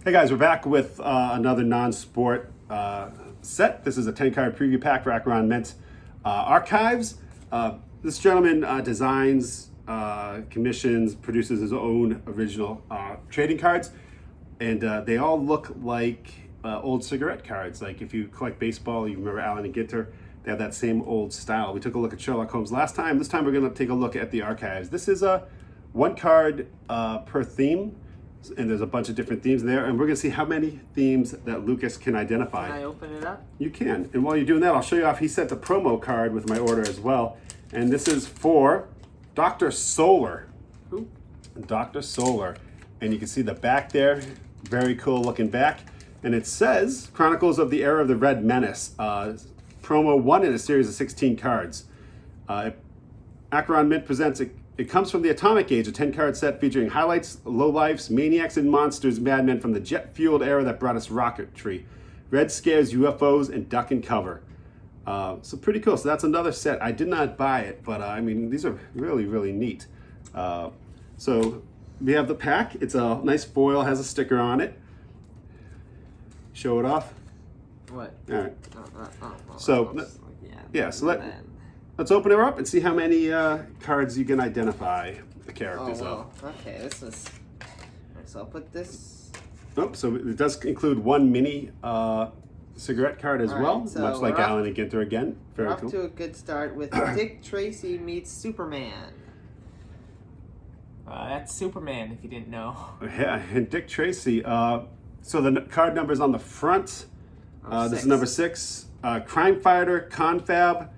Hey guys, we're back with another non-sport set. This is a 10-card preview pack for Acheron Mint Archives. This gentleman designs, commissions, produces his own original trading cards, and they all look like old cigarette cards. Like if you collect baseball, you remember Allen and Ginter, they have that same old style. We took a look at Sherlock Holmes last time. This time we're going to take a look at the archives. This is a one card per theme. And there's a bunch of different themes there, and we're going to see how many themes that Lucas can identify. Can I open it up? You can. And while you're doing that, I'll show you off. He sent a promo card with my order as well. And this is for Dr. Solar. Who? Dr. Solar. And you can see the back there. Very cool looking back. And it says, Chronicles of the Era of the Red Menace. Promo 1 in a series of 16 cards. Acheron Mint presents It comes from the Atomic Age, a 10-card set featuring highlights, lowlifes, maniacs, and monsters, madmen from the jet-fueled era that brought us rocketry. Red Scares, UFOs, and Duck and Cover. So pretty cool. So that's another set. I did not buy it, but I mean, these are really, really neat. So we have the pack. It's a nice foil, has a sticker on it. Show it off. What? All right. So, Let's open her up and see how many cards you can identify the characters of. of. Okay, this is. Alright, so I'll put this. Oh, so it does include one mini cigarette card as well, so much like Allen and Ginter again. Very we're cool. off to a good start with Dick Tracy meets Superman. That's Superman, if you didn't know. Yeah, and Dick Tracy. So the card number's on the front. This is number 6. Crime Fighter, Confab.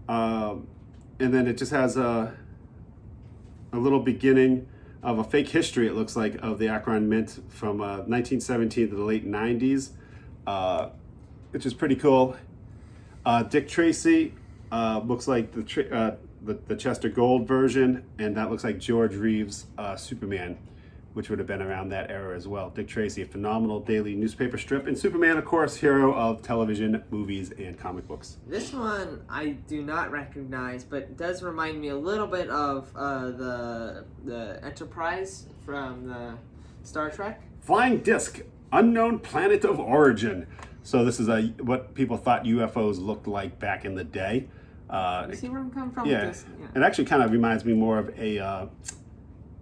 And then it just has a little beginning of a fake history, it looks like, of the Acheron Mint from 1917 to the late 90s, which is pretty cool. Dick Tracy looks like the Chester Gold version, and that looks like George Reeves' Superman, which would have been around that era as well. Dick Tracy, a phenomenal daily newspaper strip, and Superman, of course, hero of television, movies, and comic books. This one I do not recognize, but does remind me a little bit of the Enterprise from the Star Trek. Flying Disc, unknown planet of origin. So this is what people thought UFOs looked like back in the day. You see where I'm coming from Yeah, with this? Yeah. it actually kind of reminds me more of a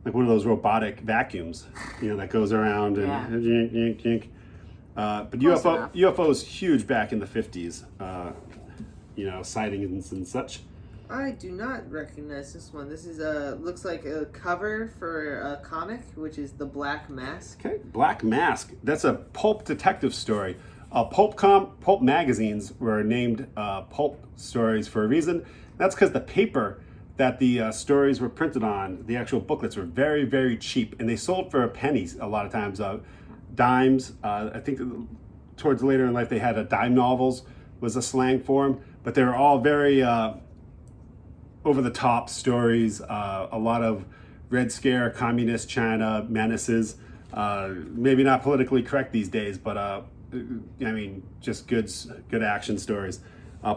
like one of those robotic vacuums, that goes around and yink, yink, yink. But UFOs huge back in the 50s, sightings and such. I do not recognize this one. This is looks like a cover for a comic, which is The Black Mask. Okay, Black Mask. That's a pulp detective story. Pulp magazines were named pulp stories for a reason. That's because the paper that the stories were printed on, the actual booklets, were very, very cheap, and they sold for pennies a lot of times, dimes. I think towards later in life they had dime novels was a slang for them, but they were all very over-the-top stories, a lot of Red Scare, communist China menaces, maybe not politically correct these days, but just good action stories.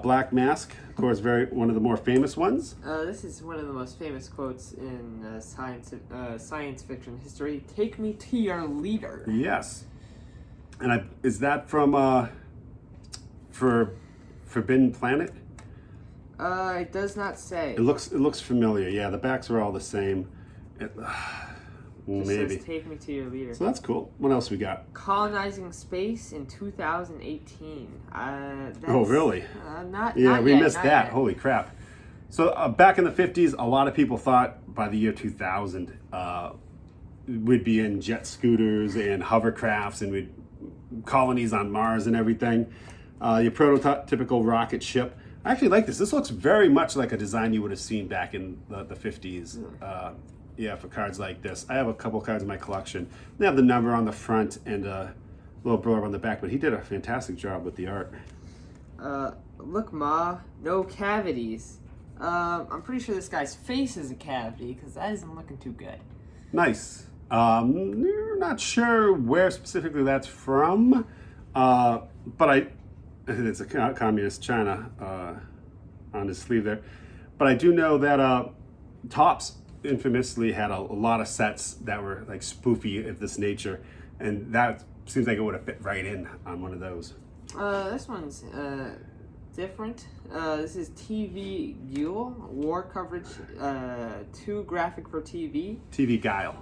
Black Mask, of course, one of the more famous ones. This is one of the most famous quotes in science fiction history. Take me to your leader. Yes. And is that from Forbidden Planet? It does not say. It looks familiar. Yeah, the backs are all the same. Maybe. Says, take me to your leader. So that's cool. What else we got? Colonizing Space in 2018. Oh, really? We missed that. Holy crap. So back in the 50s, a lot of people thought by the year 2000 we'd be in jet scooters and hovercrafts and we'd colonies on Mars and everything. Your prototypical rocket ship. I actually like this. This looks very much like a design you would have seen back in the 50s. For cards like this. I have a couple cards in my collection. They have the number on the front and a little blurb on the back, but he did a fantastic job with the art. Look, Ma, no cavities. I'm pretty sure this guy's face is a cavity because that isn't looking too good. Nice. Not sure where specifically that's from, but it's a communist China on his sleeve there. But I do know that Topps infamously had a lot of sets that were like spoofy of this nature, and that seems like it would have fit right in on one of those. This one's different. This is TV Guile, war coverage, 2 graphic for TV. TV Guile.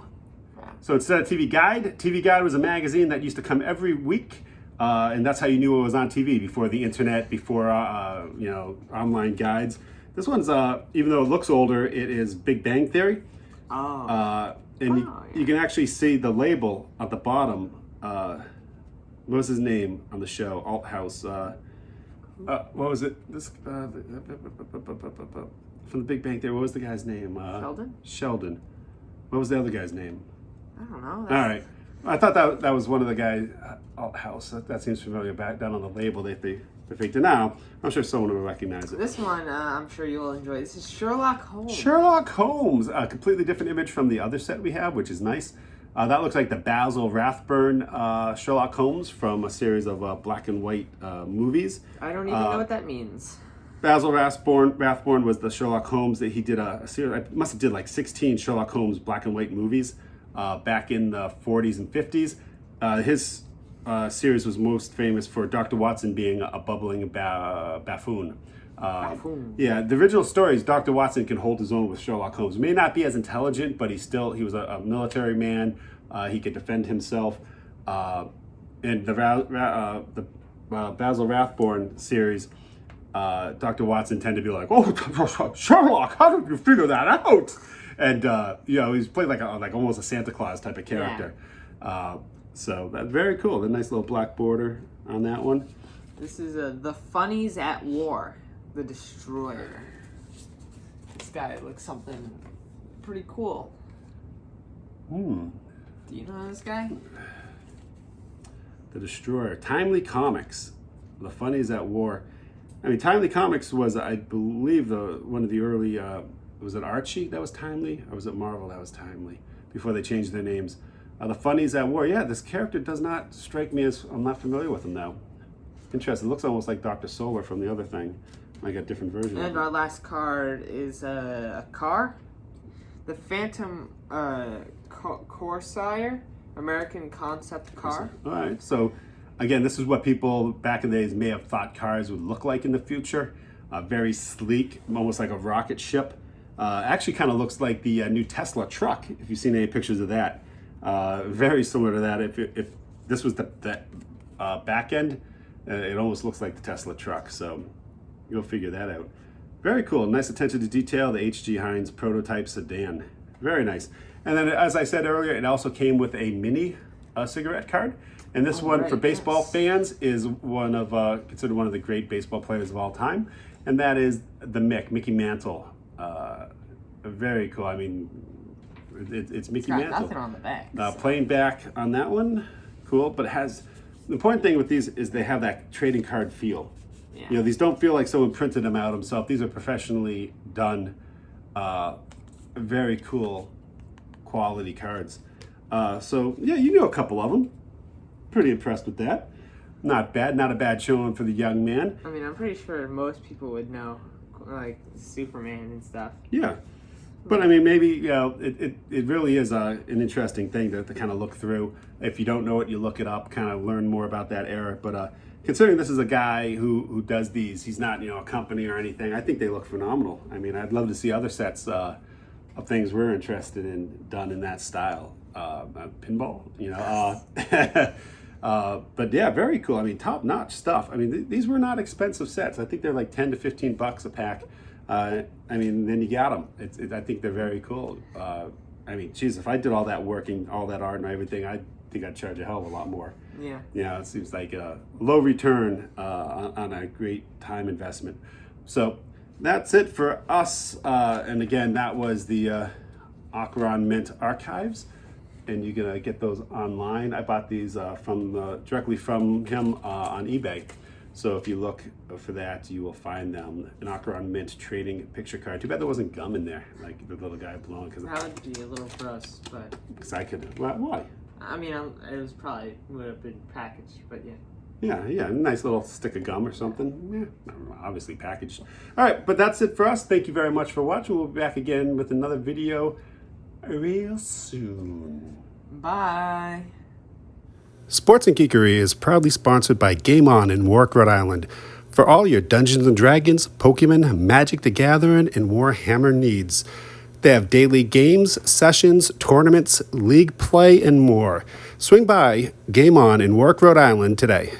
So instead of TV Guide was a magazine that used to come every week, and that's how you knew it was on TV before the internet, before online guides. This one's even though it looks older, it is Big Bang Theory. You can actually see the label at the bottom. What was his name on the show? Alt House. What was it? This from the Big Bang Theory. What was the guy's name? Sheldon. Sheldon. What was the other guy's name? I don't know. All right. I thought that was one of the guys. Alt House. That seems familiar. Back down on the label, they faked it. Now I'm sure someone will recognize it. This one, I'm sure you'll enjoy. This is Sherlock Holmes. Sherlock Holmes. A completely different image from the other set we have, which is nice. That looks like the Basil Rathburn Sherlock Holmes from a series of black and white movies. I don't even know what that means. Basil Rathburn was the Sherlock Holmes that he did a series. I must have did like 16 Sherlock Holmes black and white movies back in the 40s and 50s. His series was most famous for Dr. Watson being a bubbling buffoon. Yeah, the original story is Dr. Watson can hold his own with Sherlock Holmes. May not be as intelligent, but he was a military man. He could defend himself. And the Basil Rathburn series, Dr. Watson tended to be like, "Oh, Sherlock, how did you figure that out?" And he's played like almost a Santa Claus type of character. Yeah. So that's very cool. The nice little black border on that one. This is The Funnies at War. The Destroyer. This guy looks something pretty cool. Do you know this guy? The Destroyer. Timely Comics. The Funnies at War. I mean, Timely Comics was, I believe, one of the early. Was it Archie that was Timely, or was it Marvel that was Timely? Before they changed their names. The Funnies at War. Yeah, this character does not strike me as I'm not familiar with him now. Interesting. It looks almost like Dr. Solar from the other thing. I got a different version. And our last card is a car. The Phantom Corsair, American concept car. All right. So, again, this is what people back in the days may have thought cars would look like in the future. Very sleek, almost like a rocket ship. Actually kind of looks like the new Tesla truck, if you've seen any pictures of that. Very similar to that. If this was the back end, it almost looks like the Tesla truck. So you'll figure that out. Very cool. Nice attention to detail. The H.G. Heinz prototype sedan. Very nice. And then, as I said earlier, it also came with a mini cigarette card. And this one, for baseball fans, is considered one of the great baseball players of all time. And that is the Mickey Mantle. Very cool. I mean, it's Mickey Mantle. Nothing on the back. Plain back on that one. Cool. But it has... The important thing with these is they have that trading card feel. Yeah. These don't feel like someone printed them out himself. These are professionally done, very cool quality cards. So yeah, you knew a couple of them. Pretty impressed with that. Not bad. Not a bad showing for the young man. I mean, I'm pretty sure most people would know, like Superman and stuff. Yeah. But I mean, maybe it really is an interesting thing to kind of look through. If you don't know it, you look it up, kind of learn more about that era. But considering this is a guy who does these, he's not a company or anything. I think they look phenomenal. I mean, I'd love to see other sets of things we're interested in done in that style. Pinball, but yeah, very cool. I mean, top notch stuff. I mean, these were not expensive sets. I think they're like $10 to $15 a pack. I mean, then you got them. I think they're very cool. I mean, geez, if I did all that working, all that art and everything, I think I'd charge a hell of a lot more. Yeah. Yeah, it seems like a low return on a great time investment. So that's it for us. And again, that was the Acheron Mint Archives. And you're going to get those online. I bought these directly from him on eBay. So if you look for that, you will find them. An Archon Mint trading picture card. Too bad there wasn't gum in there, like the little guy blowing. That would be a little gross, but... Because I could... Why? I mean, it would have been packaged, but yeah. Yeah, a nice little stick of gum or something. Yeah, obviously packaged. All right, but that's it for us. Thank you very much for watching. We'll be back again with another video real soon. Bye. Sports and Geekery is proudly sponsored by Game On in Warwick, Rhode Island. For all your Dungeons & Dragons, Pokemon, Magic the Gathering, and Warhammer needs. They have daily games, sessions, tournaments, league play, and more. Swing by Game On in Warwick, Rhode Island today.